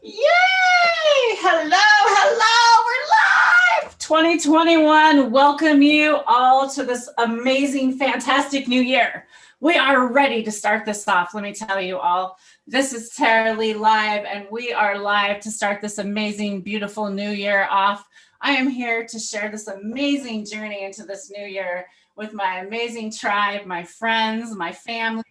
Yay! Hello, we're live! 2021, welcome you all to this amazing, fantastic new year. We are ready to start this off. Let me tell you all, this is Tara Lee Live, and we are live to start this amazing, beautiful new year off. I am here to share this amazing journey into this new year with my amazing tribe, my friends, my family,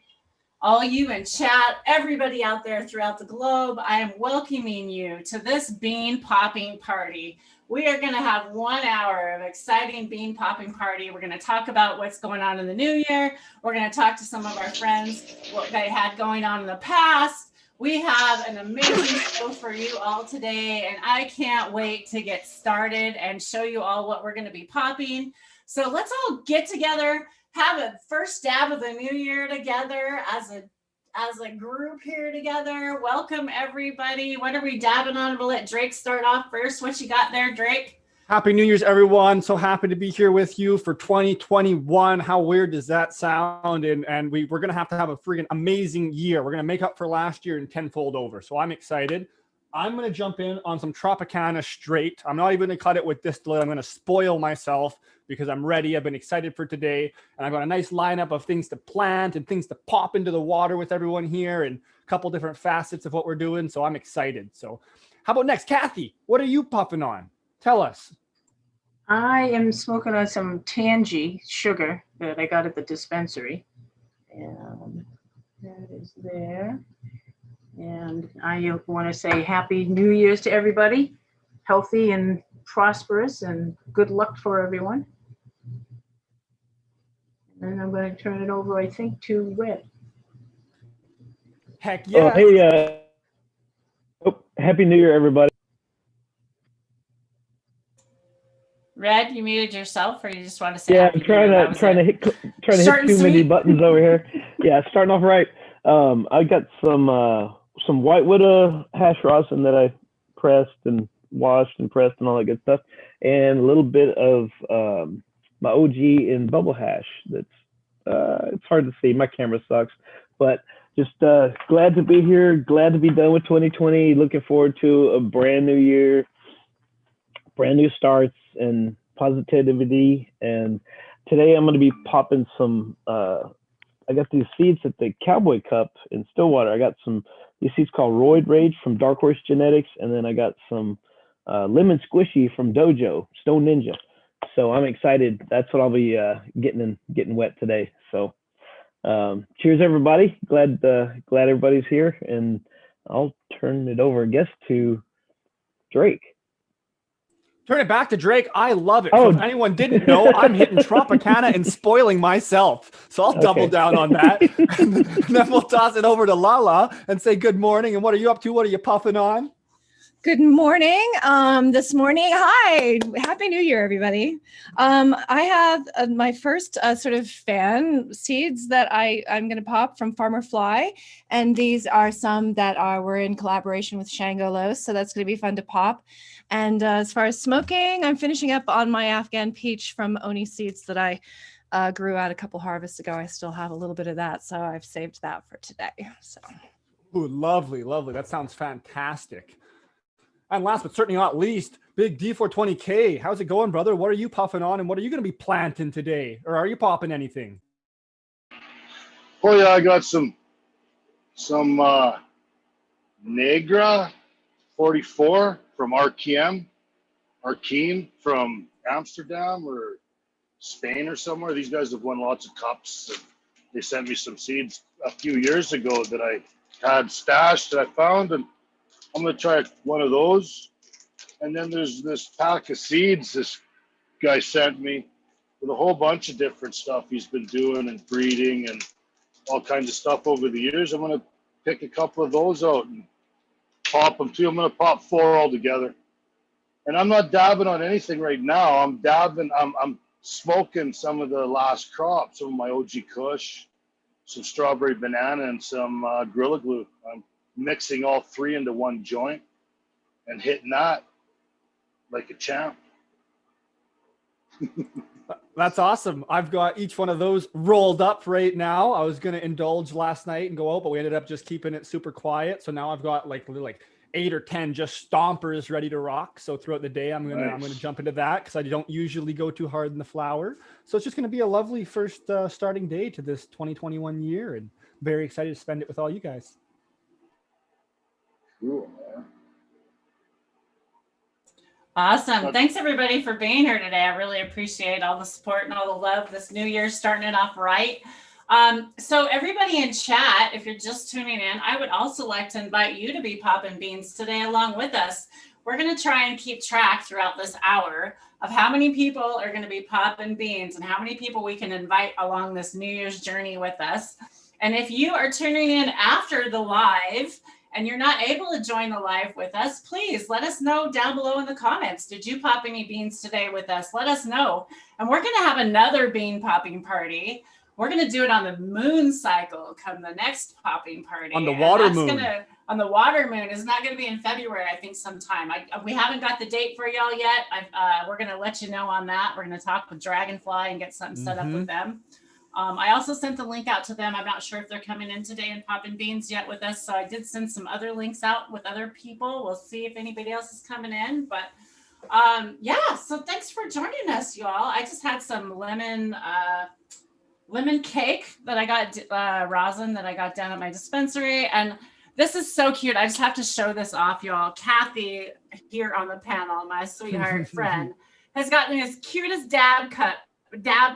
all you in chat, everybody out there throughout the globe. I am welcoming you to this bean popping party. We are going to have 1 hour of exciting bean popping party. We're going to talk about what's going on in the new year. We're going to talk to some of our friends, what they had going on in the past. We have an amazing show for you all today, and I can't wait to get started and show you all what we're going to be popping. So let's all get together, have a first stab of the new year together as a group here together. Welcome everybody. What are we dabbing on? We'll let Drake start off first. What you got there, Drake? Happy New Year's, everyone. So happy to be here with you for 2021. How weird does that sound? And we're going to have a freaking amazing year. We're going to make up for last year and tenfold over. So I'm excited. I'm going to jump in on some Tropicana straight. I'm not even going to cut it with distillate. I'm going to spoil myself because I'm ready. I've been excited for today. And I've got a nice lineup of things to plant and things to pop into the water with everyone here and a couple different facets of what we're doing. So I'm excited. So how about next? Kathy, what are you puffing on? Tell us. I am smoking on some Tangy sugar that I got at the dispensary. And that is there. And I want to say Happy New Year's to everybody. Healthy and prosperous and good luck for everyone. And I'm going to turn it over, I think, to Red. Heck yeah. Happy New Year, everybody. Red, you muted yourself, or you just want to say? Yeah, I'm trying to hit too many buttons over here. Yeah, starting off right. I got some White Widow hash rosin that I pressed and washed and pressed and all that good stuff, and a little bit of my OG in bubble hash. That's it's hard to see. My camera sucks, but just glad to be here. Glad to be done with 2020. Looking forward to a brand new year, brand new starts and positivity. And today I'm going to be popping some. I got these seeds at the Cowboy Cup in Stillwater. I got these seeds called Roid Rage from Dark Horse Genetics, and then I got some Lemon Squishy from Dojo Stone Ninja. So I'm excited. That's what I'll be getting wet today. So cheers, everybody. Glad everybody's here, and I'll turn it over, I guess, to Drake. Turn it back to Drake. I love it. So if anyone didn't know, I'm hitting Tropicana and spoiling myself. So I'll double down on that. And then we'll toss it over to Lala and say good morning. And what are you up to? What are you puffing on? Good morning. This morning, hi, Happy New Year, everybody. I have my first sort of fan seeds that I'm going to pop from Farmer Fly. And these are some that were in collaboration with Shango Los. So that's going to be fun to pop. And as far as smoking, I'm finishing up on my Afghan peach from Oni seeds that I grew out a couple harvests ago. I still have a little bit of that. So I've saved that for today. So. Ooh, lovely, lovely. That sounds fantastic. And last but certainly not least, Big D420K. How's it going, brother? What are you puffing on, and what are you going to be planting today? Or are you popping anything? Oh yeah, I got some Negra 44 from Arkeen from Amsterdam or Spain or somewhere. These guys have won lots of cups. They sent me some seeds a few years ago that I had stashed that I found, and I'm going to try one of those. And then there's this pack of seeds this guy sent me with a whole bunch of different stuff he's been doing and breeding and all kinds of stuff over the years. I'm going to pick a couple of those out and pop them too. I'm going to pop 4 all together. And I'm not dabbing on anything right now. I'm smoking some of the last crop, some of my OG Kush, some strawberry banana, and some Gorilla Glue. I'm mixing all 3 into one joint and hitting that like a champ. That's awesome. I've got each one of those rolled up right now. I was going to indulge last night and go out, but we ended up just keeping it super quiet. So now I've got like 8 or 10 just stompers ready to rock. So throughout the day, I'm gonna jump into that because I don't usually go too hard in the flower. So it's just gonna be a lovely first starting day to this 2021 year, and very excited to spend it with all you guys. Cool, man. Awesome. Thanks everybody for being here today. I really appreciate all the support and all the love. This new year starting it off right. So everybody in chat, if you're just tuning in, I would also like to invite you to be popping beans today along with us. We're going to try and keep track throughout this hour of how many people are going to be popping beans and how many people we can invite along this New Year's journey with us. And if you are tuning in after the live and you're not able to join the live with us, please let us know down below in the comments. Did you pop any beans today with us? Let us know. And we're going to have another bean popping party. We're going to do it on the moon cycle come the next popping party. On the water moon. On the water moon. Is not going to be in February, I think, sometime. We haven't got the date for y'all yet. We're going to let you know on that. We're going to talk with Dragonfly and get something set up with them. I also sent the link out to them. I'm not sure if they're coming in today and popping beans yet with us. So I did send some other links out with other people. We'll see if anybody else is coming in. But yeah, so thanks for joining us, y'all. I just had some lemon cake that I got, rosin that I got down at my dispensary. And this is so cute. I just have to show this off, y'all. Kathy here on the panel, my sweetheart friend, has gotten me this cutest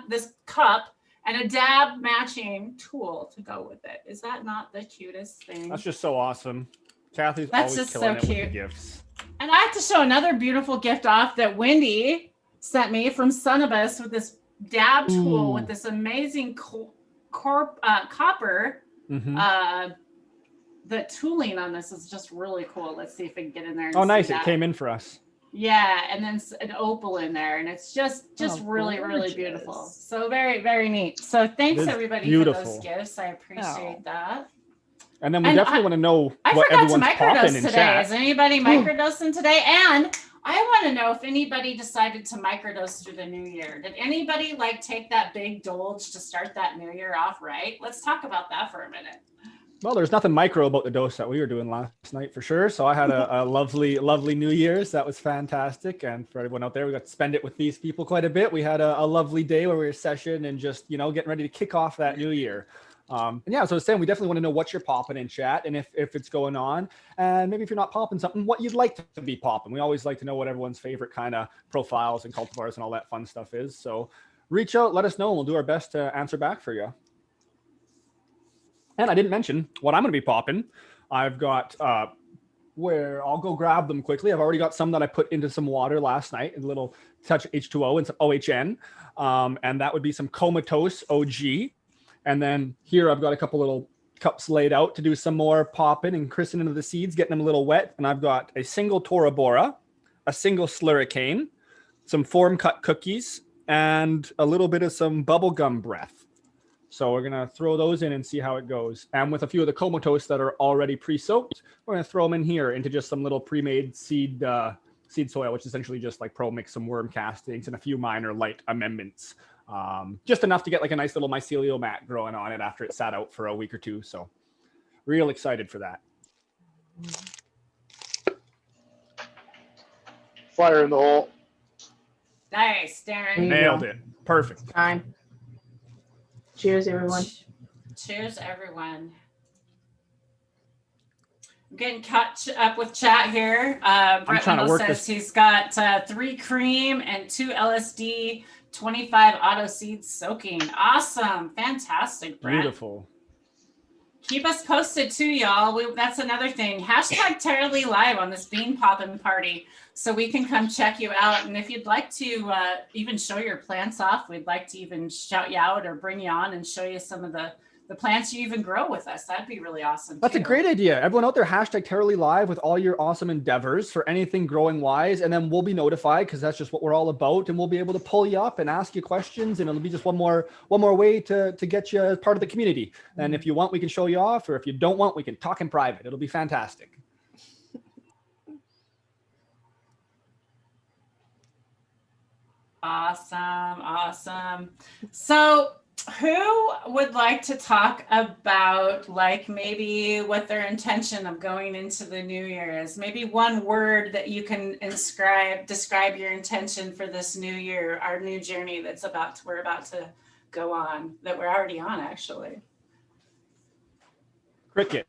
this cup and a dab matching tool to go with it. Is that not the cutest thing? That's just so awesome. Kathy's That's always just killing so it with cute. the gifts. And I have to show another beautiful gift off that Wendy sent me from Sonobus with this dab tool with this amazing copper. The tooling on this is just really cool. Let's see if we can get in there. And nice. See It that. came in for us. Yeah, and then an opal in there, and it's just really, really beautiful. So very, very neat. So thanks everybody for those gifts. I appreciate that. And then we definitely want to know what forgot everyone's to popping microdose in today. chat. Is anybody microdosing today? And I want to know if anybody decided to microdose through the new year. Did anybody take that big dulge to start that new year off right? Let's talk about that for a minute. Well, there's nothing micro about the dose that we were doing last night for sure. So I had a lovely, lovely New Year's. That was fantastic. And for everyone out there, we got to spend it with these people quite a bit. We had a lovely day where we were session and just, getting ready to kick off that new year. And yeah, so I was saying, we definitely want to know what you're popping in chat and if it's going on. And maybe if you're not popping something, what you'd like to be popping. We always like to know what everyone's favorite kind of profiles and cultivars and all that fun stuff is. So reach out, let us know, and we'll do our best to answer back for you. And I didn't mention what I'm going to be popping. I've got, where I'll go grab them quickly. I've already got some that I put into some water last night, a little touch of H2O and some OHN. And that would be some Comatose OG. And then here I've got a couple little cups laid out to do some more popping and christening of the seeds, getting them a little wet. And I've got a single Tora Bora, a single Slurricane, some form cut cookies, and a little bit of some bubblegum breath. So we're going to throw those in and see how it goes. And with a few of the Comatose that are already pre-soaked, we're going to throw them in here into just some little pre-made seed soil, which is essentially just pro mix some worm castings and a few minor light amendments. Just enough to get a nice little mycelial mat growing on it after it sat out for a week or two. So real excited for that. Fire in the hole. Nice, Darren. Nailed it. Perfect. Time. Cheers, everyone. Cheers, everyone. I'm getting caught up with chat here. Brett Mendel says he's got 3 cream and 2 LSD, 25 auto seeds soaking. Awesome. Fantastic, Brett. Beautiful. Keep us posted too, y'all. That's another thing. Hashtag Terribly Live on this bean popping party so we can come check you out. And if you'd like to even show your plants off, we'd like to even shout you out or bring you on and show you some of the plants you even grow with us. That'd be really awesome. That's a great idea. Everyone out there, hashtag Terribly Live with all your awesome endeavors for anything growing wise. And then we'll be notified because that's just what we're all about. And we'll be able to pull you up and ask you questions. And it'll be just one more way to get you as part of the community. And if you want, we can show you off. Or if you don't want, we can talk in private. It'll be fantastic. Awesome. So Who would like to talk about like maybe what their intention of going into the new year is? Maybe one word that you can describe your intention for this new year, our new journey we're about to go on, that we're already on actually. Cricket.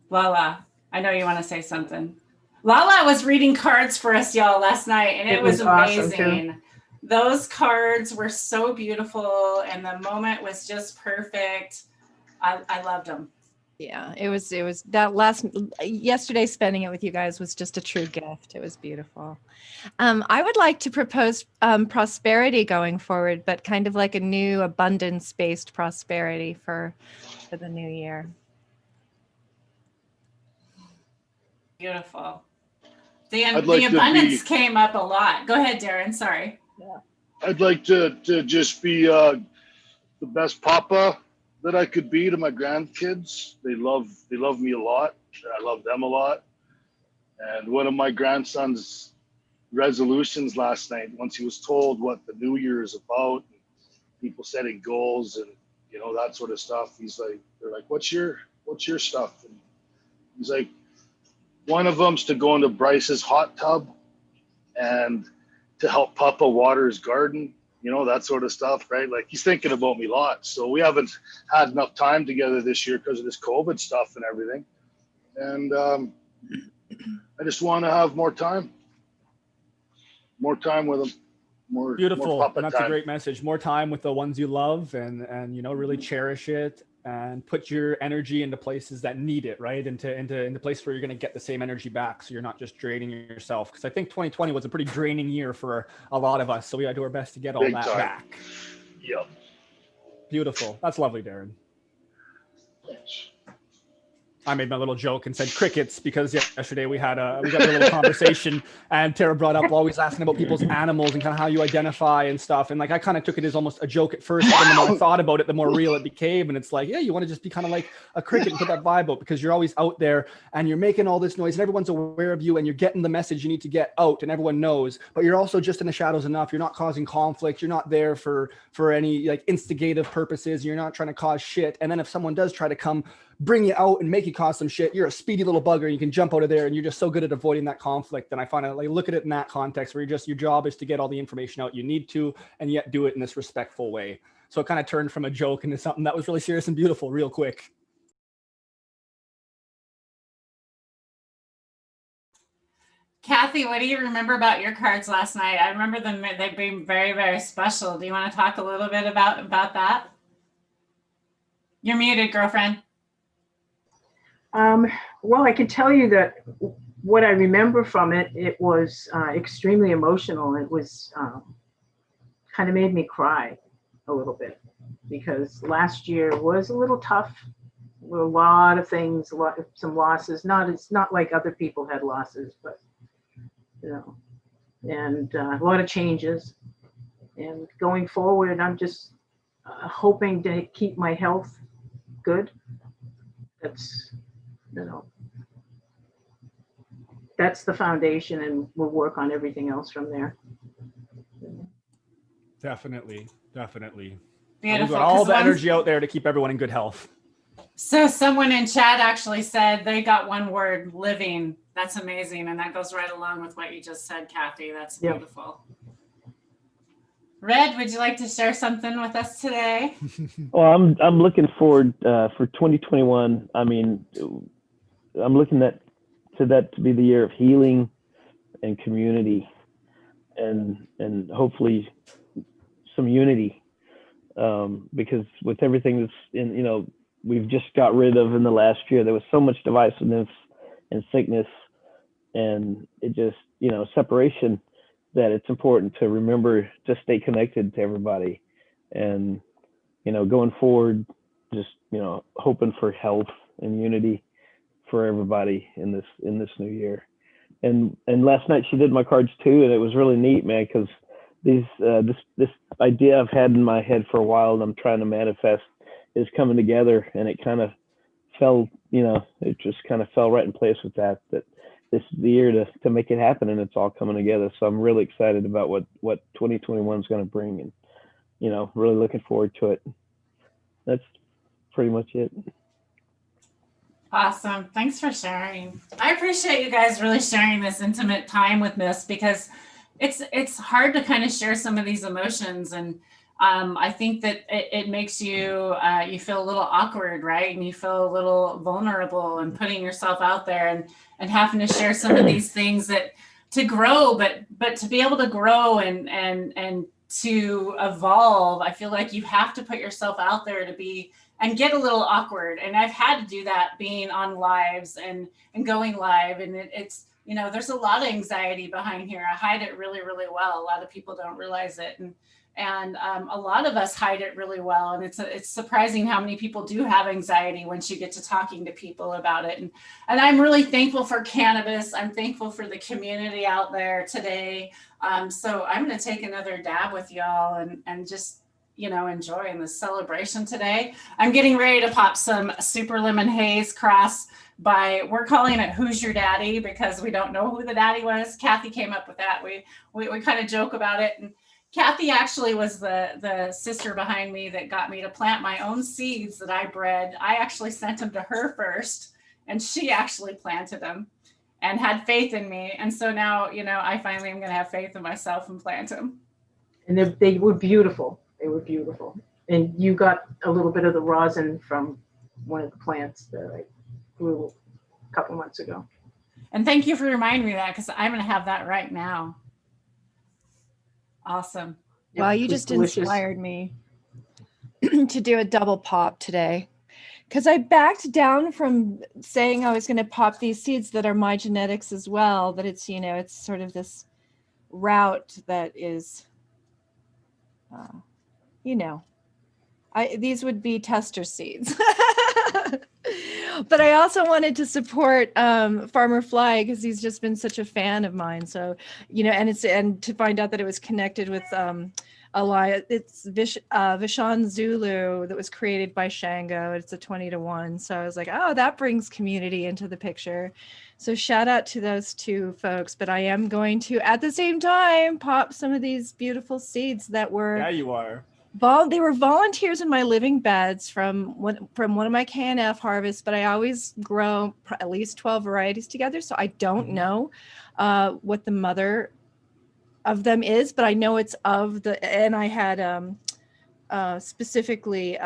Lala, I know you want to say something. Lala was reading cards for us, y'all, last night, and it was awesome, too. amazing. Those cards were so beautiful, and the moment was just perfect. I loved them. Yeah, it was that yesterday spending it with you guys was just a true gift. It was beautiful. I would like to propose prosperity going forward, but kind of like a new abundance-based prosperity for the new year. Beautiful. The like abundance came up a lot. Go ahead, Darren. Sorry. Yeah. I'd like to just be the best papa that I could be to my grandkids. They love me a lot. I love them a lot. And one of my grandson's resolutions last night, once he was told what the new year is about, people setting goals and that sort of stuff, they're like, what's your stuff? And he's like, one of them's to go into Bryce's hot tub and to help Papa water his garden, that sort of stuff, right? Like, he's thinking about me lots. So we haven't had enough time together this year because of this COVID stuff and everything. And I just want to have more time with him. Beautiful. More Papa And that's time. a great message. More time with the ones you love and really cherish it and put your energy into places that need it, right? Into places where you're going to get the same energy back. So you're not just draining yourself. Because I think 2020 was a pretty draining year for a lot of us. So we got to do our best to get all Big that time. back. Yep. Beautiful. That's lovely, Darren. Thanks. I made my little joke and said crickets because yesterday we got a little conversation and Tara brought up always asking about people's animals and kind of how you identify and stuff. And like, I kind of took it as almost a joke at first, but then the more I thought about it, the more real it became. And it's like, yeah, you want to just be kind of like a cricket and put that vibe out because you're always out there and you're making all this noise and everyone's aware of you and you're getting the message you need to get out and everyone knows, but you're also just in the shadows enough. You're not causing conflict. You're not there for any like instigative purposes. You're not trying to cause shit. And then if someone does try to come bring you out and make you cause some shit, you're a speedy little bugger and you can jump out of there and you're just so good at avoiding that conflict. And I find like look at it in that context where your job is to get all the information out you need to and yet do it in this respectful way. So it kind of turned from a joke into something that was really serious and beautiful real quick. Kathy, what do you remember about your cards last night? I remember them, they being very, very special. Do you want to talk a little bit about that? You're muted, girlfriend. Well, I can tell you that what I remember from it, it was extremely emotional. It was kind of made me cry a little bit because last year was a little tough. There were a lot of things, some losses. It's not like other people had losses, but and a lot of changes. And going forward, I'm just hoping to keep my health good. That's the foundation, and we'll work on everything else from there. Definitely. Beautiful. We've got all the energy out there to keep everyone in good health. So someone in chat actually said they got one word, living. That's amazing. And that goes right along with what you just said, Kathy. That's beautiful. Yep. Red, would you like to share something with us today? Well, I'm looking forward for 2021. I mean, I'm looking to that to be the year of healing and community and hopefully some unity, because with everything that's in, we've just got rid of in the last year, there was so much divisiveness and sickness and it just, separation, that it's important to remember to stay connected to everybody and, going forward, just, hoping for health and unity for everybody in this new year. And last night she did my cards too, and it was really neat, man, because this idea I've had in my head for a while and I'm trying to manifest is coming together, and it kind of fell, it just kind of fell right in place with that this is the year to make it happen, and it's all coming together. So I'm really excited about what 2021 is going to bring, really looking forward to it. That's pretty much it. Awesome. Thanks for sharing. I appreciate you guys really sharing this intimate time with us, because it's hard to kind of share some of these emotions. And I think that it makes you you feel a little awkward, right? And you feel a little vulnerable and putting yourself out there and having to share some of these things that to grow, but to be able to grow and to evolve, I feel like you have to put yourself out there to be and get a little awkward. And I've had to do that being on lives and going live. And it's, there's a lot of anxiety behind here. I hide it really, really well. A lot of people don't realize it. And a lot of us hide it really well. And it's surprising how many people do have anxiety once you get to talking to people about it. And I'm really thankful for cannabis. I'm thankful for the community out there today. So I'm going to take another dab with y'all and just, enjoying the celebration today. I'm getting ready to pop some Super Lemon Haze Cross by, we're calling it Who's Your Daddy, because we don't know who the daddy was. Kathy came up with that. We kind of joke about it. And Kathy actually was the sister behind me that got me to plant my own seeds that I bred. I actually sent them to her first, and she actually planted them and had faith in me. And so now, I finally am going to have faith in myself and plant them. And they were beautiful. They were beautiful. And you got a little bit of the rosin from one of the plants that I grew a couple months ago. And thank you for reminding me of that, because I'm going to have that right now. Awesome. Wow, you just inspired me to do a double pop today, because I backed down from saying I was going to pop these seeds that are my genetics as well, that it's, it's sort of this route that is, these would be tester seeds. But I also wanted to support Farmer Fly, because he's just been such a fan of mine. So, and to find out that it was connected with it's Vishon Zulu that was created by Shango. It's a 20-to-1. So I was like, oh, that brings community into the picture. So shout out to those two folks. But I am going to, at the same time, pop some of these beautiful seeds that were. Yeah, you are. They were volunteers in my living beds from one of my KNF harvests, but I always grow at least 12 varieties together. So I don't know what the mother of them is, but I know it's and I had specifically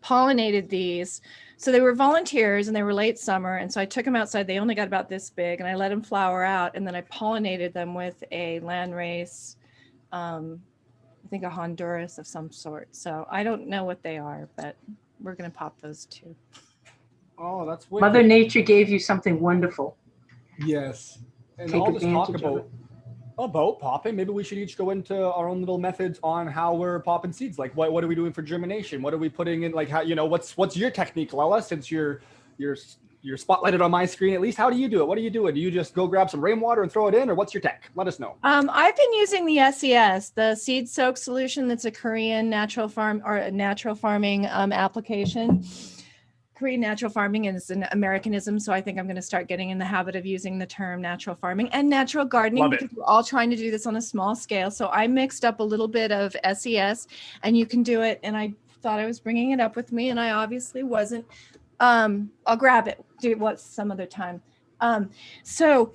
pollinated these. So they were volunteers and they were late summer. And so I took them outside. They only got about this big, and I let them flower out. And then I pollinated them with a landrace, I think a Honduras of some sort. So I don't know what they are, but we're going to pop those too. Oh, that's wicked. Mother Nature gave you something wonderful. Yes. And Take all this talk advantage of about popping, maybe we should each go into our own little methods on how we're popping seeds. Like what are we doing for germination? What are we putting in? Like how, what's your technique, Lella, since you're spotlighted on my screen at least? How do you do it? What are you doing? Do you just go grab some rainwater and throw it in, or what's your tech? Let us know. I've been using the SES, the seed soak solution. That's a Korean natural farming application. Korean natural farming is an Americanism, so I think I'm going to start getting in the habit of using the term natural farming and natural gardening, because we're all trying to do this on a small scale. So I mixed up a little bit of SES, and you can do it. And I thought I was bringing it up with me, and I obviously wasn't. I'll grab it, do what some other time. So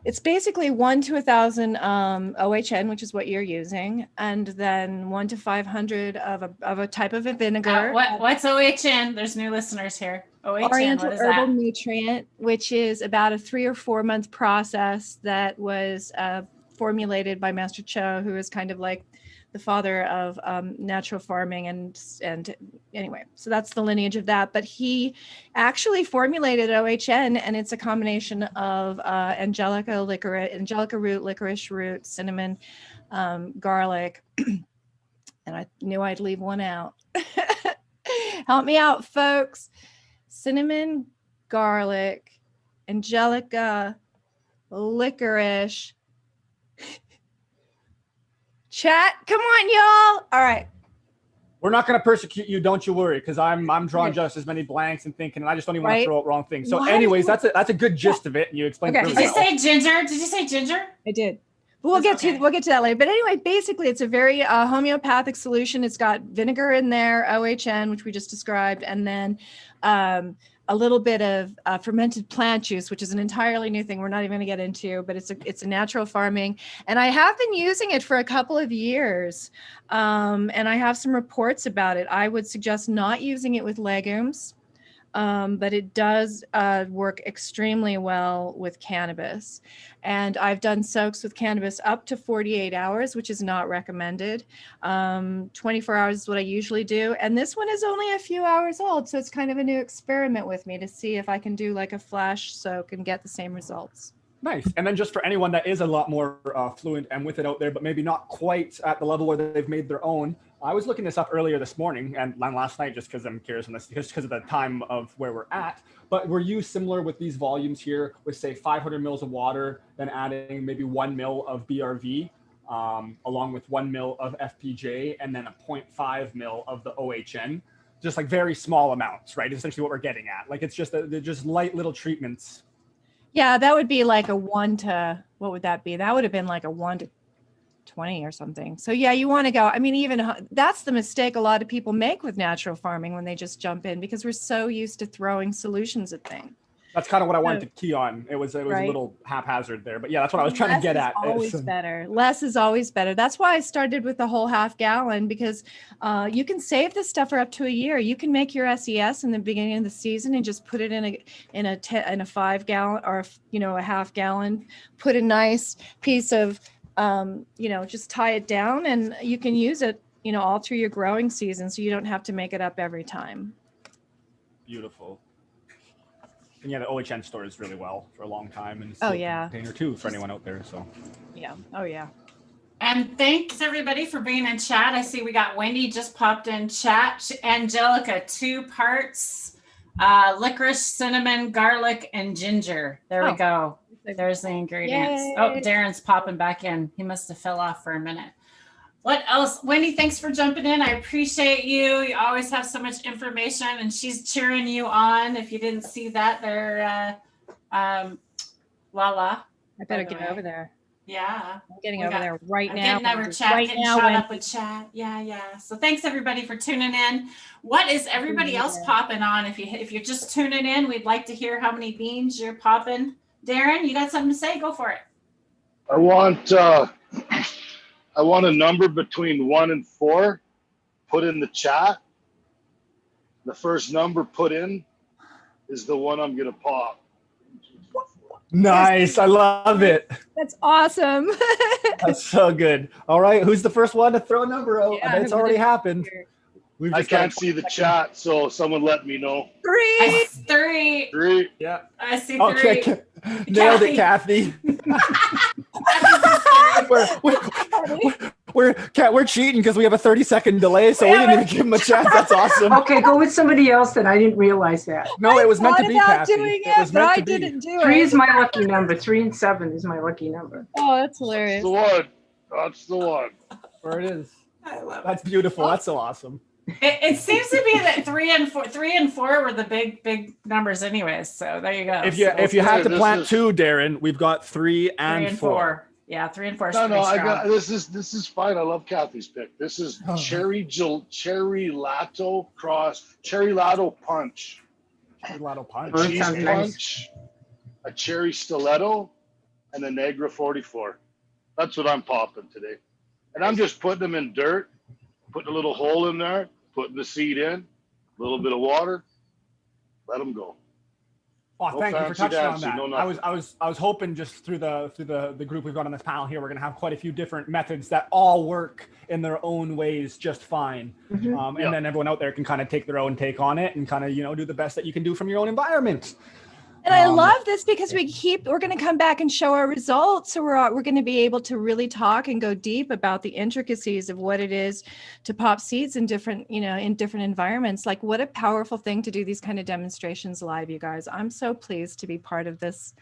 it's basically 1 to 1,000 OHN, which is what you're using, and then 1 to 500 of a type of a vinegar. What's OHN? There's new listeners here. OHN, Oriental what is Herbal that? Nutrient, which is about a 3 or 4 month process that was formulated by Master Cho, who is kind of like the father of natural farming, and anyway, so that's the lineage of that. But he actually formulated OHN, and it's a combination of angelica root, licorice root, cinnamon, garlic, and I knew I'd leave one out. Help me out, folks. Cinnamon, garlic, angelica, licorice. Chat, come on, y'all. All right. We're not going to persecute you, don't you worry, because I'm drawing just as many blanks and thinking, and I just don't even want to throw out wrong things. So anyways, that's a good gist of it. You explained it really Did you say ginger? Did you say ginger? I did. But we'll That's get to that later. But anyway, basically, it's a very homeopathic solution. It's got vinegar in there, OHN, which we just described, and then a little bit of fermented plant juice, which is an entirely new thing. We're not even going to get into, but it's a natural farming, and I have been using it for a couple of years, and I have some reports about it. I would suggest not using it with legumes. But it does work extremely well with cannabis. And I've done soaks with cannabis up to 48 hours, which is not recommended. 24 hours is what I usually do. And this one is only a few hours old. So it's kind of a new experiment with me to see if I can do like a flash soak and get the same results. Nice. And then just for anyone that is a lot more fluent and with it out there, but maybe not quite at the level where they've made their own, I was looking this up earlier this morning and last night just because I'm curious on this, just because of the time of where we're at. But were you similar with these volumes here with, say, 500 mils of water, then adding maybe 1 mil of BRV, along with 1 mil of FPJ, and then a 0.5 mil of the OHN? Just like very small amounts, right? Essentially what we're getting at. Like it's just, they're just light little treatments. Yeah, that would be like a 1 to, what would that be? That would have been like a 1 to 20 or something. So yeah, you want to go, I mean, even that's the mistake a lot of people make with natural farming when they just jump in, because we're so used to throwing solutions at things. That's kind of what I wanted to key on. It was Right. a little haphazard there, but yeah, that's what I was trying to get at. Always better. Less is always better. That's why I started with the whole half gallon, because you can save this stuff for up to a year. You can make your SES in the beginning of the season and just put it in a 5 gallon or a half gallon. Put a nice piece of just tie it down, and you can use it all through your growing season, so you don't have to make it up every time. Beautiful. And yeah, the OHN stores really well for a long time, and Oh, yeah. container too for anyone out there. So Yeah. Oh yeah. And thanks everybody for being in chat. I see we got Wendy just popped in chat. Angelica, 2 parts, licorice, cinnamon, garlic, and ginger. There we go. There's the ingredients. Yay. Oh, Darren's popping back in. He must have fell off for a minute. What else? Wendy, thanks for jumping in. I appreciate you. You always have so much information, and she's cheering you on. If you didn't see that, there, Lala. I better get over there. Yeah. I'm getting over there right I'm now. getting over chat, getting shot up with chat. Yeah. So thanks everybody for tuning in. What is everybody else popping on? If you're just tuning in, we'd like to hear how many beans you're popping. Darren, you got something to say? Go for it. I want a number between 1 and 4 put in the chat. The first number put in is the one I'm gonna pop. nice. I love it. That's awesome. That's so good. All right, who's the first one to throw a number out? Yeah, I bet it's already happened. We've I just got can't see the chat, so someone let me know. 3. I see 3. 3. Yeah. I see 3. Okay. Nailed it, Kathy. we're cheating because we have a 30-second delay, so we didn't even give him a chance. That's awesome. Okay, go with somebody else then. I didn't realize that. No, it was meant to be, Kathy. It was meant to be. didn't do 3 it. is my lucky number. 3 and 7 is my lucky number. Oh, that's That's hilarious. the one. That's the one. There it is. I love it. That's beautiful. That's so awesome. It seems to be that 3 and 4 were the big numbers anyways. So there you go. If you had to plant 2, Darren, we've got 3 and 3 and 4. 4. Yeah, 3 and 4. Is No, pretty I strong. got this is fine. I love Kathy's pick. This is cherry lato punch. Lotto punch. Oh, that Cheese sounds nice. punch, a cherry stiletto, and a Negra 44. That's what I'm popping today. And I'm just putting them in dirt, putting a little hole in there, putting the seed in, a little bit of water, let them go. Oh, No thank you for fancy touching on dancy, that. no I nothing. was hoping just through the group we've got on this panel here, we're gonna have quite a few different methods that all work in their own ways just fine. Mhm. And then everyone out there can kind of take their own take on it and kind of do the best that you can do from your own environment. And I love this because we're going to come back and show our results. So we're going to be able to really talk and go deep about the intricacies of what it is to pop seeds in different environments. Like, what a powerful thing to do these kind of demonstrations live, you guys. I'm so pleased to be part of this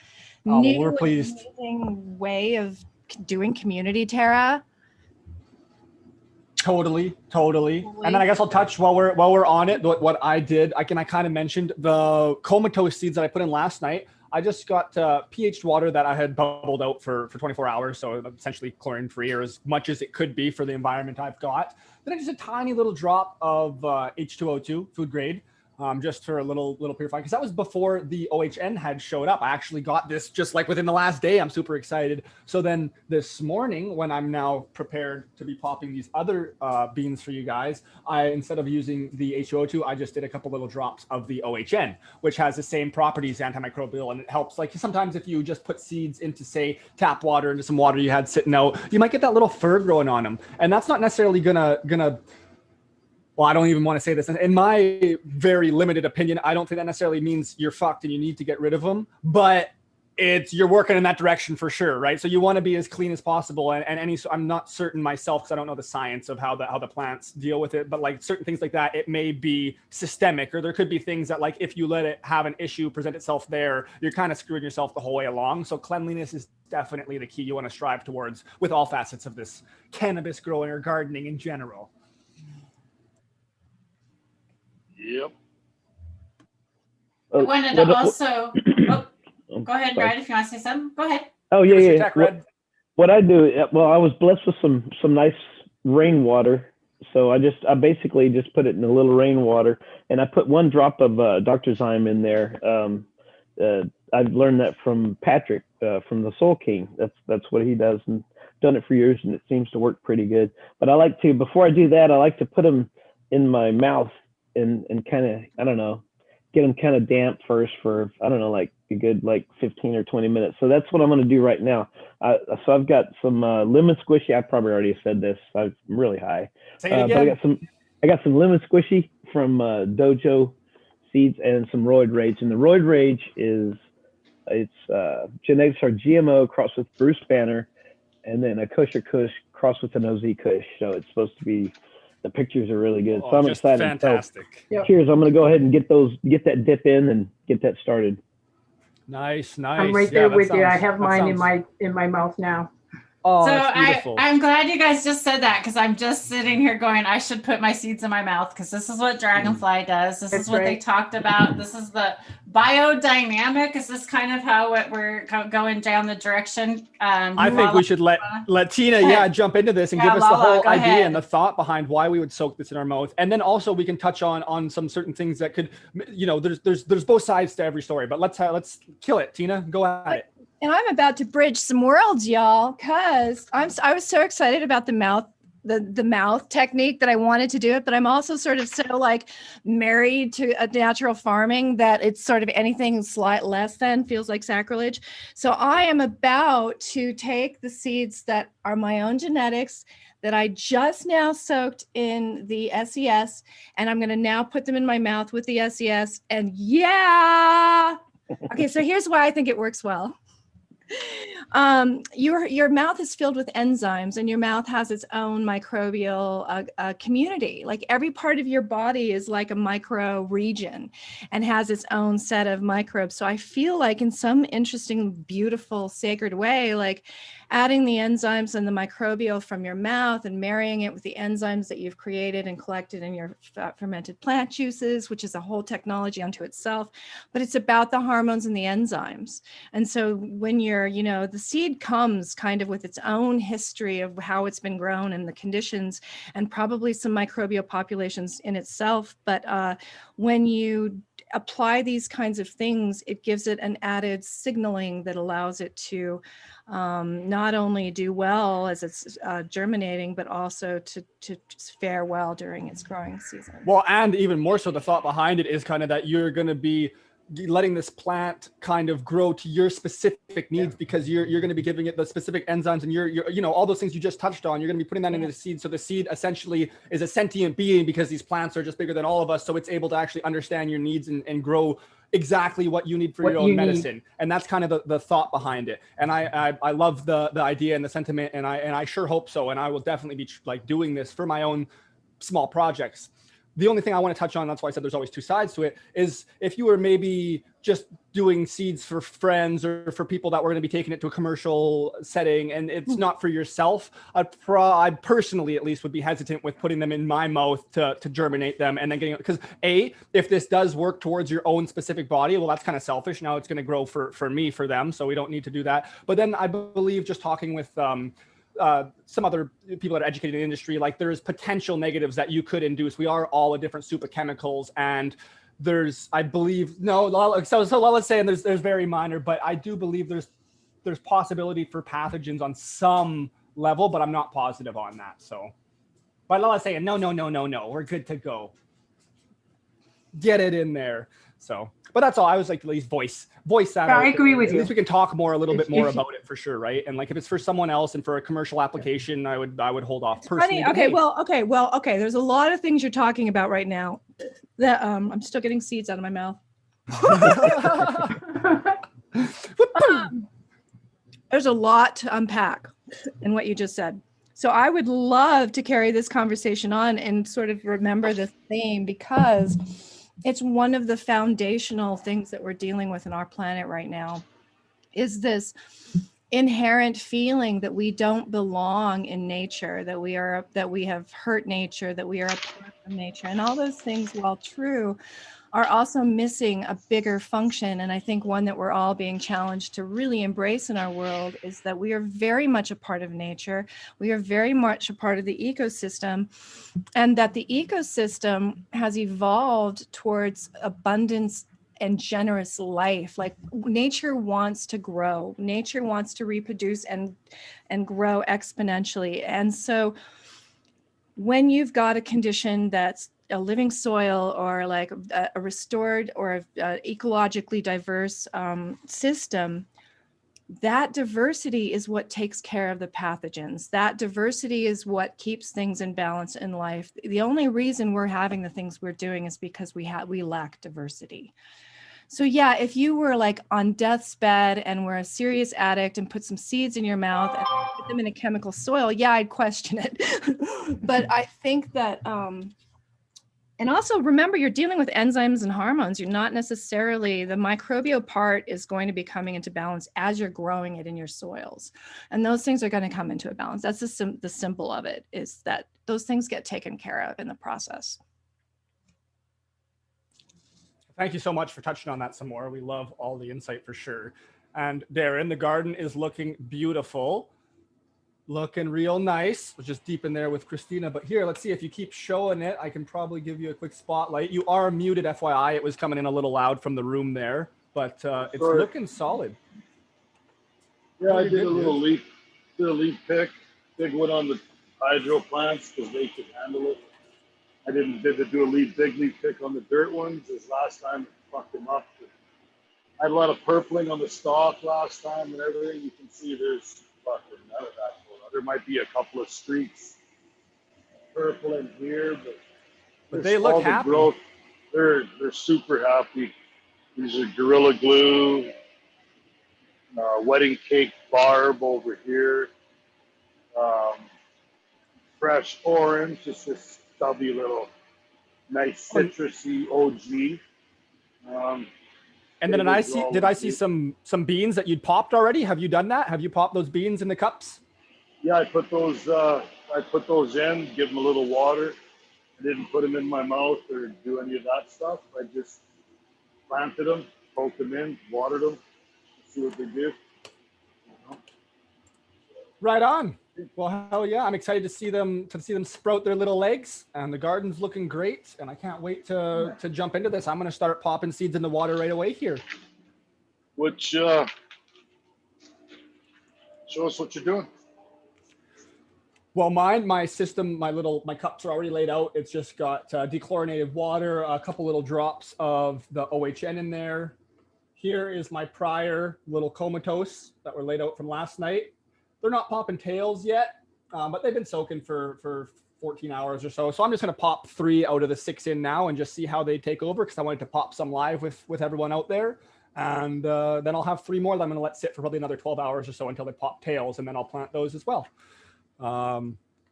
new We're pleased. amazing way of doing community, Tara. Totally. And then I guess I'll touch while we're on it. What I did, I kind of mentioned the comatose seeds that I put in last night. I just got pH water that I had bubbled out for 24 hours. So essentially chlorine free, or as much as it could be for the environment I've got. Then I just a tiny little drop of H2O2, food grade. Just for a little purifying, because that was before the OHN had showed up. I actually got this just like within the last day. I'm super excited. So then this morning, when I'm now prepared to be popping these other beans for you guys, instead of using the H2O2, I just did a couple little drops of the OHN, which has the same properties, antimicrobial, and it helps. Like sometimes if you just put seeds into, say, tap water, into some water you had sitting out, you might get that little fur growing on them, and that's not necessarily gonna well, I don't even want to say this. In my very limited opinion, I don't think that necessarily means you're fucked and you need to get rid of them, but you're working in that direction for sure, right? So you want to be as clean as possible. I'm not certain myself, because I don't know the science of how the plants deal with it, but like certain things like that, it may be systemic, or there could be things that like if you let it have an issue present itself there, you're kind of screwing yourself the whole way along. So cleanliness is definitely the key you want to strive towards with all facets of this cannabis growing or gardening in general. Yep. I wanted to also. Go ahead, sorry. Red, if you want to say something. Go ahead. Oh yeah. Tech, What I do, well, I was blessed with some nice rainwater, so I basically just put it in a little rainwater, and I put one drop of Dr. Zyme in there. I've learned that from Patrick from the Soul King. That's what he does, and done it for years, and it seems to work pretty good. But I like to, before I do that, I like to put them in my mouth and kind of, I don't know, get them kind of damp first for, I don't know, like a good like 15 or 20 minutes. So that's what I'm going to do right now. So I've got some lemon squishy. I probably already said this. I'm really high. Say it again. But I got some lemon squishy from Dojo Seeds and some Roid Rage. And the Roid Rage genetics are GMO crossed with Bruce Banner, and then a kosher Kush crossed with an OZ Kush. So it's supposed to be, the pictures are really good. So I'm excited. Fantastic. So, cheers. I'm going to go ahead and get that dip in and get that started. Nice. I'm right there with you. I have mine in my mouth now. Oh, So that's beautiful. I'm glad you guys just said that, because I'm just sitting here going, I should put my seeds in my mouth, because this is what Dragonfly does. This is what they talked about. This is the biodynamic. Is this kind of how we're going down the direction? I think we should let Tina, jump into this and give us the whole idea and the thought behind why we would soak this in our mouth. And then also we can touch on some certain things that could, there's both sides to every story, but let's kill it. Tina, go at it. And I'm about to bridge some worlds, y'all, because I was so excited about the mouth technique that I wanted to do it, but I'm also sort of so like married to a natural farming that it's sort of anything slight less than feels like sacrilege. So I am about to take the seeds that are my own genetics that I just now soaked in the SES, and I'm going to now put them in my mouth with the SES. And okay, so here's why I think it works well. Your mouth is filled with enzymes, and your mouth has its own microbial community. Like every part of your body is like a micro region and has its own set of microbes. So I feel like in some interesting, beautiful, sacred way, like adding the enzymes and the microbial from your mouth and marrying it with the enzymes that you've created and collected in your fermented plant juices, which is a whole technology unto itself, but it's about the hormones and the enzymes. And so when the seed comes kind of with its own history of how it's been grown and the conditions, and probably some microbial populations in itself. But when you apply these kinds of things, it gives it an added signaling that allows it to not only do well as it's germinating, but also to fare well during its growing season. Well, and even more so, the thought behind it is kind of that you're going to be letting this plant kind of grow to your specific needs, because you're going to be giving it the specific enzymes, and you're all those things you just touched on, you're going to be putting that into the seed. So the seed essentially is a sentient being, because these plants are just bigger than all of us. So it's able to actually understand your needs and grow exactly what you need for your own medicine. And that's kind of the thought behind it. And I love the idea and the sentiment, and I sure hope so. And I will definitely be like doing this for my own small projects. the only thing I want to touch on, that's why I said there's always two sides to it, is if you were maybe just doing seeds for friends or for people that were going to be taking it to a commercial setting and it's not for yourself, I personally at least would be hesitant with putting them in my mouth to germinate them and then getting, because if this does work towards your own specific body, well, that's kind of selfish. Now it's going to grow for me, for them. So we don't need to do that. But then I believe just talking with some other people that are educated in the industry, like there's potential negatives that you could induce. We are all a different soup of chemicals, and there's, I believe, so let's say, and there's very minor, but I do believe there's possibility for pathogens on some level, but I'm not positive on that. So, but let's say no, we're good to go. Get it in there. So, but that's all. I was like, at least voice that. Yeah, I agree with At you. least we can talk more, a little bit more If- about it for sure, right? And like if it's for someone else and for a commercial application, I would hold off personally. Funny. Okay. There's a lot of things you're talking about right now that I'm still getting seeds out of my mouth. There's a lot to unpack in what you just said. So I would love to carry this conversation on and sort of remember this theme, because it's one of the foundational things that we're dealing with in our planet right now, is this inherent feeling that we don't belong in nature, that we have hurt nature, that we are apart from nature. And all those things, while true, are also missing a bigger function. And I think one that we're all being challenged to really embrace in our world is that we are very much a part of nature. We are very much a part of the ecosystem, and that the ecosystem has evolved towards abundance and generous life. Like nature wants to grow, nature wants to reproduce and grow exponentially. And so when you've got a condition that's a living soil, or like a restored or ecologically diverse system, that diversity is what takes care of the pathogens. That diversity is what keeps things in balance in life. The only reason we're having the things we're doing is because we lack diversity. So yeah, if you were like on death's bed and were a serious addict and put some seeds in your mouth and put them in a chemical soil, yeah, I'd question it. But I think that, and also remember, you're dealing with enzymes and hormones. You're not necessarily, the microbial part is going to be coming into balance as you're growing it in your soils. And those things are going to come into a balance. That's the simple of it, is that those things get taken care of in the process. Thank you so much for touching on that some more. We love all the insight for sure. And Darren, the garden is looking beautiful. Looking real nice. We're just deep in there with Christina, but here, let's see if you keep showing it. I can probably give you a quick spotlight. You are muted, FYI. It was coming in a little loud from the room there, but it's looking solid. Yeah, I did a little leaf pick, big one on the hydro plants because they could handle it. I didn't do a big leaf pick on the dirt ones. This last time it fucked them up. I had a lot of purpling on the stalk last time and everything. You can see there's fucking none of that. There might be a couple of streaks purple in here, but they look happy. Growth, they're super happy. These are Gorilla Glue, wedding cake barb over here, fresh orange, just this stubby little nice citrusy OG. And then did I see some beans that you'd popped already? Have you done that? Have you popped those beans in the cups? Yeah, I put those in, give them a little water. I didn't put them in my mouth or do any of that stuff. I just planted them, poked them in, watered them, see what they do. Right on. Well, hell yeah, I'm excited to see them sprout their little legs, and the garden's looking great, and I can't wait to jump into this. I'm going to start popping seeds in the water right away here. Which show us what you're doing. Well, my cups are already laid out. It's just got dechlorinated water, a couple little drops of the OHN in there. Here is my prior little comatose that were laid out from last night. They're not popping tails yet, but they've been soaking for 14 hours or so. So I'm just going to pop 3 out of the 6 in now and just see how they take over, because I wanted to pop some live with everyone out there. And then I'll have 3 more that I'm going to let sit for probably another 12 hours or so until they pop tails, and then I'll plant those as well.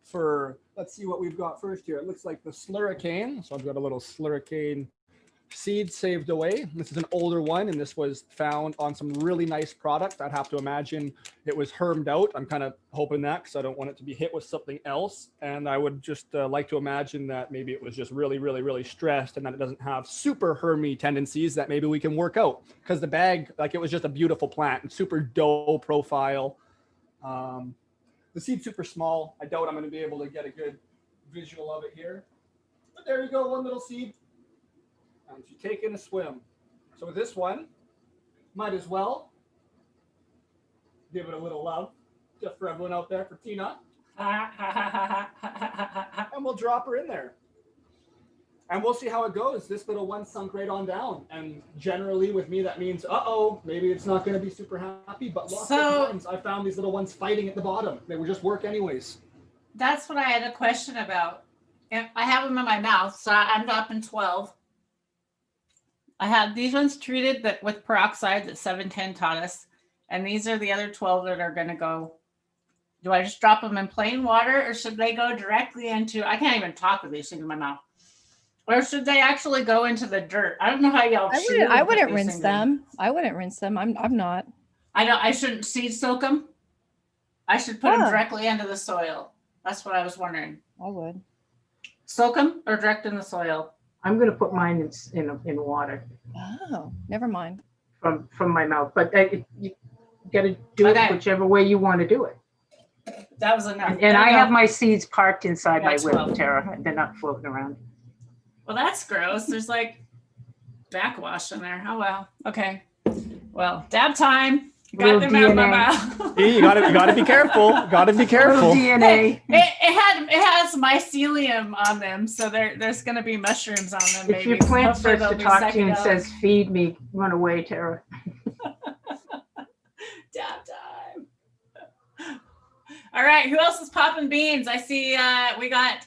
for, let's see what we've got first here. It looks like the slurricane. So I've got a little slurricane seed saved away. This is an older one, and this was found on some really nice product. I'd have to imagine it was hermed out. I'm kind of hoping that because I don't want it to be hit with something else. And I would just like to imagine that maybe it was just really, really, really stressed and that it doesn't have super hermy tendencies that maybe we can work out, because the bag, like, it was just a beautiful plant and super dough profile. The seed's super small. I doubt I'm going to be able to get a good visual of it here. But there you go, one little seed. And she's taking a swim. So with this one, might as well give it a little love, just for everyone out there, for Tina. And we'll drop her in there. And we'll see how it goes. This little one sunk right on down. And generally with me, that means, uh-oh, maybe it's not going to be super happy. But lots of times I found these little ones fighting at the bottom. They would just work anyways. That's what I had a question about. I have them in my mouth, so I'm dropping 12. I had these ones treated with peroxide that 710 taught us. And these are the other 12 that are going to go. Do I just drop them in plain water, or should they go directly into, I can't even talk with these things in my mouth. Or should they actually go into the dirt? I don't know how y'all I wouldn't rinse them. I wouldn't rinse them. I'm not. I shouldn't seed soak them. I should put them directly into the soil. That's what I was wondering. I would. Soak them or direct in the soil? I'm going to put mine in water Oh, never mind. from my mouth, but you got to do it whichever way you want to do it. That was enough. And I have my seeds parked inside my That's whip, well. Tara. They're not floating around. Well, that's gross. There's like backwash in there. Oh well. Okay. Well, dab time. Got them out of my mouth. You gotta be careful. Gotta be careful. DNA. It has mycelium on them, so there's gonna be mushrooms on them. If your plant starts to talk to you and says, "Feed me," run away, Tara. Dab time. All right, who else is popping beans? I see we got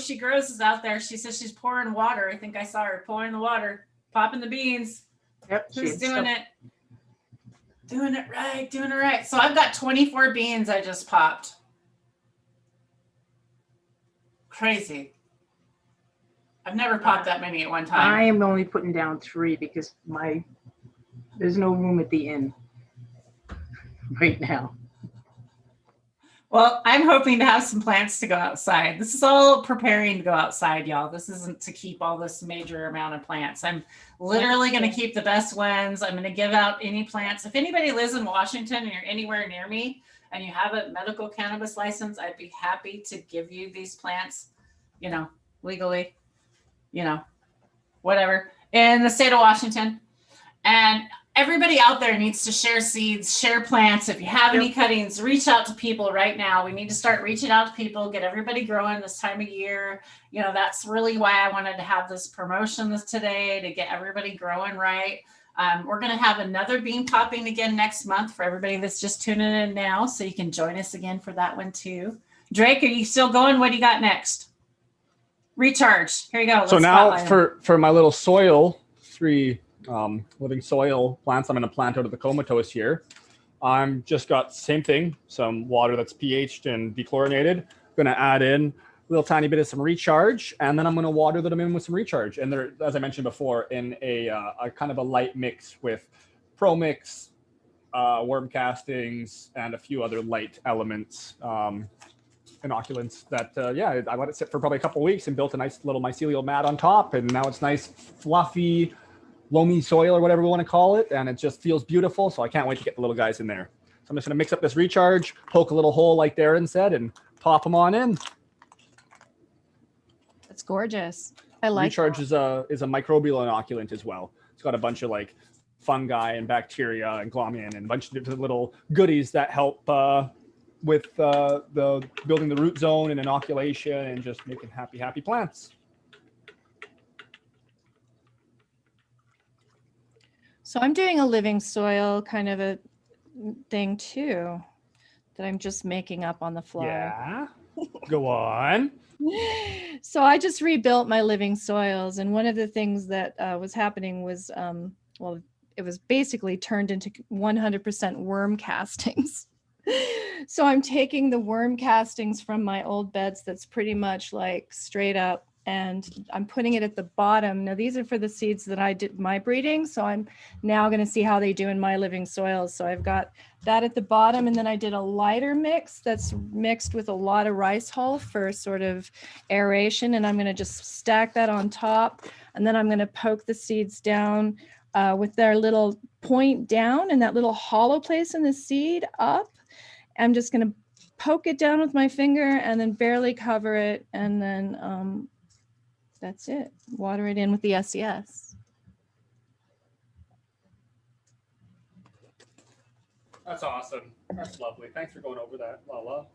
She Grows is out there. She says she's pouring water. I think I saw her pouring the water, popping the beans. Yep. Who's doing it? Doing it right. So I've got 24 beans I just popped. Crazy. I've never popped that many at one time. I am only putting down 3 because there's no room at the inn right now. Well, I'm hoping to have some plants to go outside. This is all preparing to go outside, y'all. This isn't to keep all this major amount of plants. I'm literally going to keep the best ones. I'm going to give out any plants. If anybody lives in Washington and you're anywhere near me and you have a medical cannabis license, I'd be happy to give you these plants, legally, whatever, in the state of Washington. And everybody out there needs to share seeds, share plants. If you have any cuttings, reach out to people right now. We need to start reaching out to people, get everybody growing this time of year. That's really why I wanted to have this promotion today, to get everybody growing right. We're going to have another bean popping again next month for everybody that's just tuning in now. So you can join us again for that one too. Drake, are you still going? What do you got next? Recharge. Here you go. So now for my little soil, 3 living soil plants I'm going to plant out of the comatose here. I'm just got same thing, some water that's pH'd and dechlorinated. Going to add in a little tiny bit of some recharge, and then I'm going to water them in with some recharge. And they're, as I mentioned before, in a kind of a light mix with Pro Mix, worm castings, and a few other light elements, inoculants that, I let it sit for probably a couple of weeks and built a nice little mycelial mat on top. And now it's nice, fluffy, loamy soil or whatever we want to call it. And it just feels beautiful. So I can't wait to get the little guys in there. So I'm just going to mix up this recharge, poke a little hole like Darren said, and pop them on in. That's gorgeous. I like recharge is a microbial inoculant as well. It's got a bunch of like fungi and bacteria and glomalin and a bunch of different little goodies that help with the building the root zone and inoculation and just making happy plants. So I'm doing a living soil kind of a thing too, that I'm just making up on the fly. Yeah, go on. So I just rebuilt my living soils. And one of the things that was happening was, it was basically turned into 100% worm castings. So I'm taking the worm castings from my old beds that's pretty much like straight up, and I'm putting it at the bottom. Now these are for the seeds that I did my breeding, so I'm now going to see how they do in my living soils. So I've got that at the bottom, and then I did a lighter mix that's mixed with a lot of rice hull for sort of aeration, and I'm going to just stack that on top, and then I'm going to poke the seeds down with their little point down and that little hollow place in the seed up. I'm just going to poke it down with my finger and then barely cover it, and then that's it. Water it in with the SES. That's awesome. That's lovely. Thanks for going over that, Lala.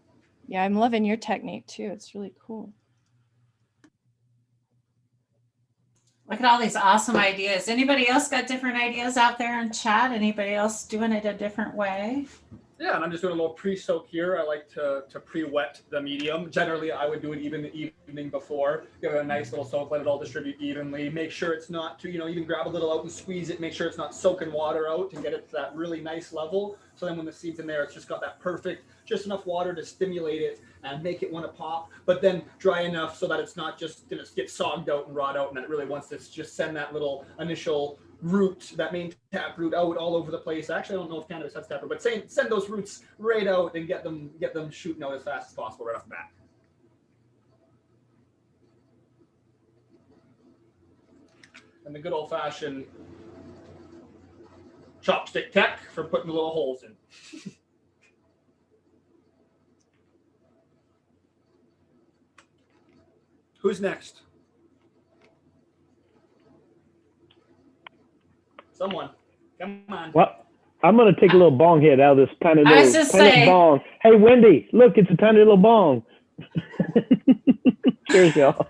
Yeah, I'm loving your technique too. It's really cool. Look at all these awesome ideas. Anybody else got different ideas out there in chat? Anybody else doing it a different way? Yeah, and I'm just doing a little pre-soak here. I like to pre-wet the medium. Generally, I would do it even the evening before. Give it a nice little soak, let it all distribute evenly. Make sure it's not too, even grab a little out and squeeze it. Make sure it's not soaking water out and get it to that really nice level. So then when the seed's in there, it's just got that perfect, just enough water to stimulate it and make it want to pop, but then dry enough so that it's not just going to get sogged out and rot out, and that it really wants to just send that little initial root, that main taproot out all over the place. Actually, I don't know if cannabis has taproot, but send those roots right out and get them shooting out as fast as possible right off the bat. And the good old-fashioned chopstick tech for putting the little holes in. Who's next? Someone. Come on. Well, I'm going to take a little bong hit out of this tiny I was little just saying. bong. Hey, Wendy, look, it's a tiny little bong. Cheers, y'all.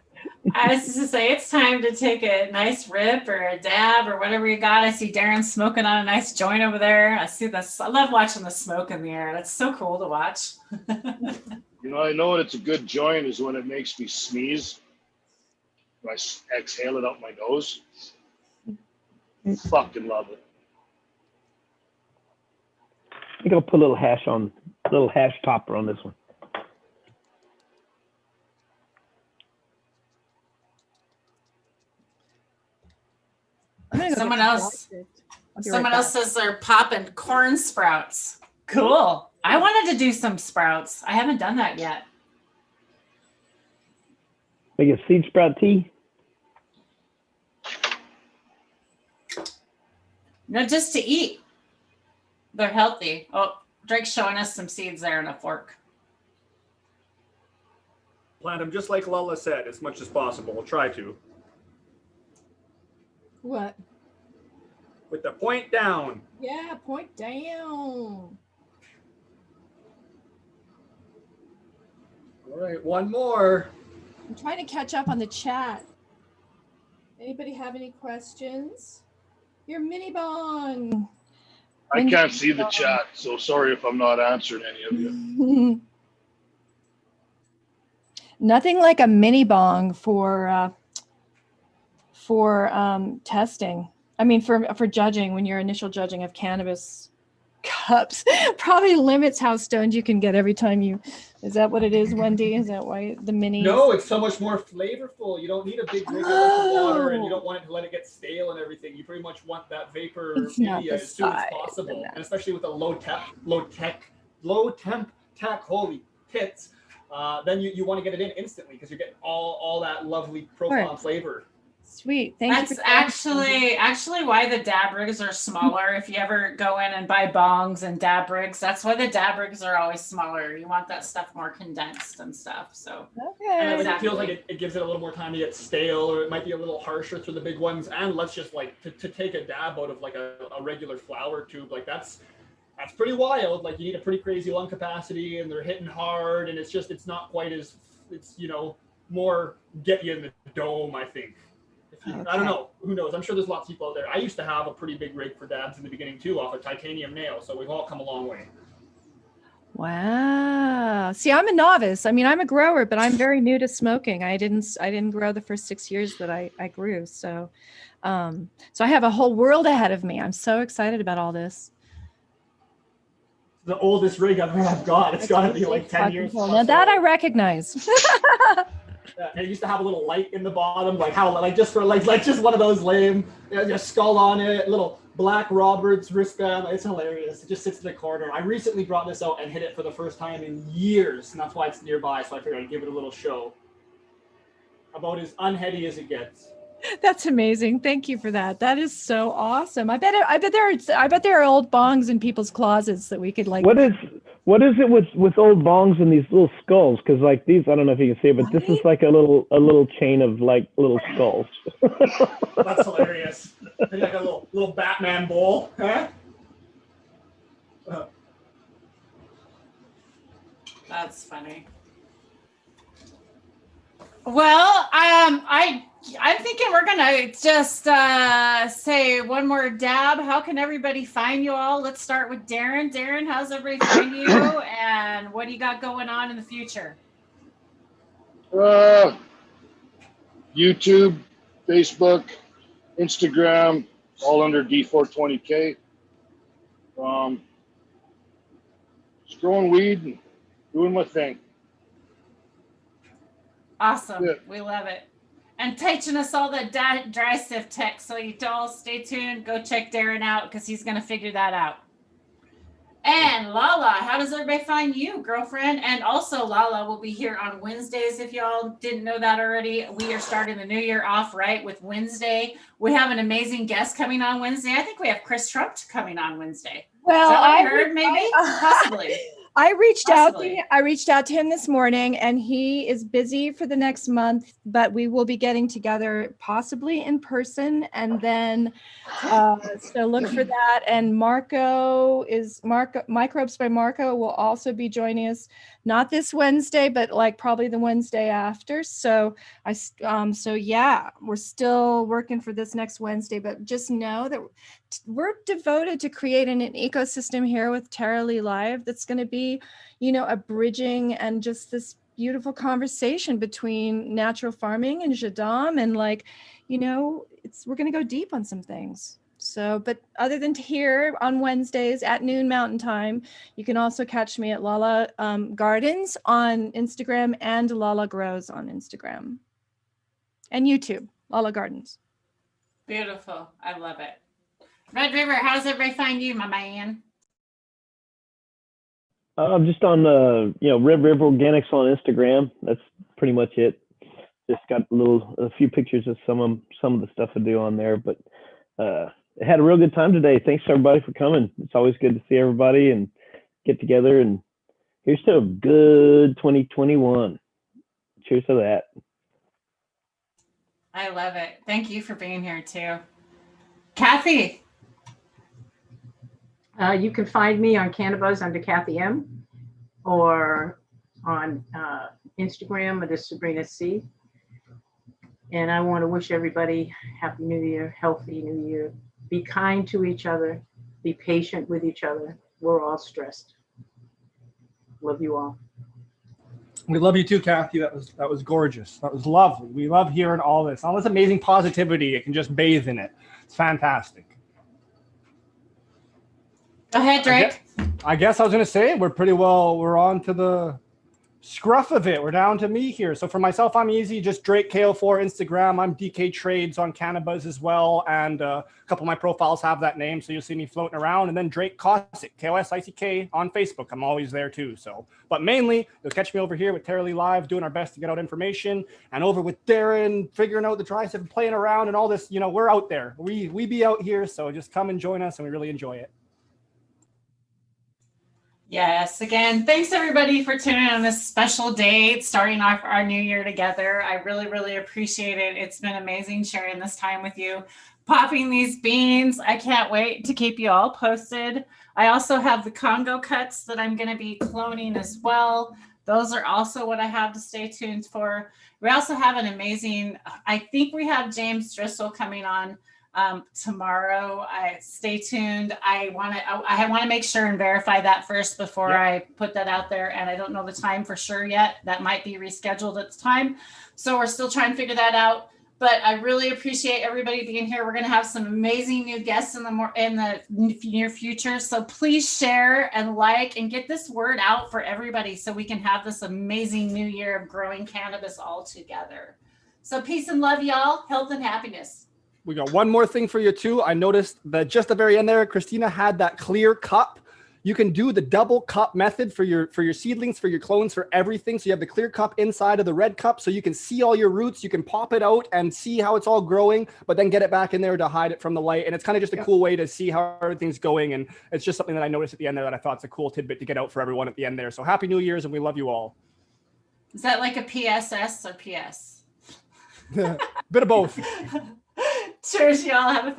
I was just to say, it's time to take a nice rip or a dab or whatever you got. I see Darren smoking on a nice joint over there. I see this. I love watching the smoke in the air. That's so cool to watch. I know when it's a good joint is when it makes me sneeze. When I exhale it out my nose. Fucking love it. I think I'll put a little hash topper on this one. Someone else says they're popping corn sprouts. Cool. I wanted to do some sprouts. I haven't done that yet. Make a seed sprout tea. No, just to eat. They're healthy. Oh, Drake's showing us some seeds there in a fork. Plant them just like Lala said, as much as possible. We'll try to. What? With the point down. Yeah, point down. All right, one more. I'm trying to catch up on the chat. Anybody have any questions? Your mini bong. I can't see the chat, so sorry if I'm not answering any of you. Nothing like a mini bong for testing. I mean, for judging, when your initial judging of cannabis cups probably limits how stoned you can get every time you. Is that what it is, Wendy? Is that why the mini? No, it's so much more flavorful. You don't need a big rig of water, and you don't want it to let it get stale and everything. You pretty much want that vapor media as soon as possible, and especially with a low temp tech. Holy tits! Then you want to get it in instantly because you're getting all that lovely profile and flavor. Sweet. Thank you. That's actually why the dab rigs are smaller. If you ever go in and buy bongs and dab rigs, that's why the dab rigs are always smaller. You want that stuff more condensed and stuff. So okay. And it feels like it gives it a little more time to get stale, or it might be a little harsher through the big ones. And let's just like to take a dab out of like a regular flower tube, like that's pretty wild. Like you need a pretty crazy lung capacity, and they're hitting hard, and it's not quite as more get you in the dome, I think. Okay. I don't know. Who knows? I'm sure there's lots of people out there. I used to have a pretty big rig for dabs in the beginning too, off a titanium nail. So we've all come a long way. Wow. See, I'm a novice. I mean, I'm a grower, but I'm very new to smoking. I didn't grow the first 6 years that I grew. So I have a whole world ahead of me. I'm so excited about all this. the oldest rig I've got. It's got to be like 10 years. Now that I recognize. It used to have a little light in the bottom, like just for like just one of those lame, just skull on it, little black Roberts wristband. It's hilarious. It just sits in the corner. I recently brought this out and hit it for the first time in years, and that's why it's nearby. So I figured I'd give it a little show. About as unheady as it gets. That's amazing. Thank you for that. That is so awesome. I bet there are old bongs in people's closets that we could like. What is it with old bongs and these little skulls? Because like these, I don't know if you can see it, but this is like a little chain of like little skulls. That's hilarious. Like a little Batman bowl, huh? That's funny. Well, I'm thinking we're gonna just say one more dab. How can everybody find you all? Let's start with Darren. Darren, how's everybody find you, and what do you got going on in the future? YouTube, Facebook, Instagram, all under D420K. Just growing weed and doing my thing. Awesome. Yeah. We love it. And teaching us all the dry sift tech. So you all stay tuned. Go check Darren out because he's going to figure that out. And Lala, how does everybody find you, girlfriend? And also Lala will be here on Wednesdays. If y'all didn't know that already, we are starting the new year off right with Wednesday. We have an amazing guest coming on Wednesday. I think we have Chris Trump coming on Wednesday. Well, I heard maybe possibly. I reached out to him this morning, and he is busy for the next month, but we will be getting together possibly in person. And then, so look for that. And Microbes by Marco will also be joining us, not this Wednesday, but like probably the Wednesday after. So yeah, we're still working for this next Wednesday, but just know that we're devoted to creating an ecosystem here with Tara Lee Live that's going to be, a bridging and just this beautiful conversation between natural farming and Jadam, and we're going to go deep on some things. So, but other than here on Wednesdays at noon Mountain Time, you can also catch me at Lala Gardens on Instagram and Lala Grows on Instagram and YouTube, Lala Gardens. Beautiful. I love it. Red River, how does everybody find you, my man? I'm just on Red River Organics on Instagram. That's pretty much it. Just got a few pictures of some of the stuff I do on there, but I had a real good time today. Thanks everybody for coming. It's always good to see everybody and get together, and here's to a good 2021. Cheers to that. I love it. Thank you for being here too. Kathy. You can find me on Cannabis under Kathy M, or on Instagram under Sabrina C. And I want to wish everybody Happy New Year, healthy New Year. Be kind to each other. Be patient with each other. We're all stressed. Love you all. We love you too, Kathy. That was gorgeous. That was lovely. We love hearing all this amazing positivity. You can just bathe in it. It's fantastic. Go ahead, Drake. I guess I was going to say we're on to the scruff of it. We're down to me here. So for myself, I'm easy. Just Drake KO4 Instagram. I'm DK Trades on Cannabis as well. And a couple of my profiles have that name. So you'll see me floating around. And then Drake Cosick, KOSICK on Facebook. I'm always there too. But mainly you'll catch me over here with Tara Lee Live, doing our best to get out information, and over with Darren, figuring out the dry stuff and playing around and all this. We're out there. We be out here. So just come and join us, and we really enjoy it. Yes, again, thanks everybody for tuning in on this special date, starting off our new year together. I really, really appreciate it. It's been amazing sharing this time with you, popping these beans. I can't wait to keep you all posted. I also have the Congo cuts that I'm going to be cloning as well. Those are also what I have to stay tuned for. We also have an amazing, I think we have James Driscoll coming on tomorrow. Stay tuned. I want to make sure and verify that first before I put that out there. And I don't know the time for sure yet. That might be rescheduled at the time. So we're still trying to figure that out. But I really appreciate everybody being here. We're going to have some amazing new guests in the near future. So please share and like and get this word out for everybody so we can have this amazing new year of growing cannabis all together. So peace and love, y'all. Health and happiness. We got one more thing for you too. I noticed that just the very end there, Christina had that clear cup. You can do the double cup method for your seedlings, for your clones, for everything. So you have the clear cup inside of the red cup, so you can see all your roots. You can pop it out and see how it's all growing, but then get it back in there to hide it from the light. And it's kind of just a cool way to see how everything's going. And it's just something that I noticed at the end there that I thought it's a cool tidbit to get out for everyone at the end there. So happy New Year's, and we love you all. Is that like a PSS or PS? Bit of both. Cheers, y'all. Have a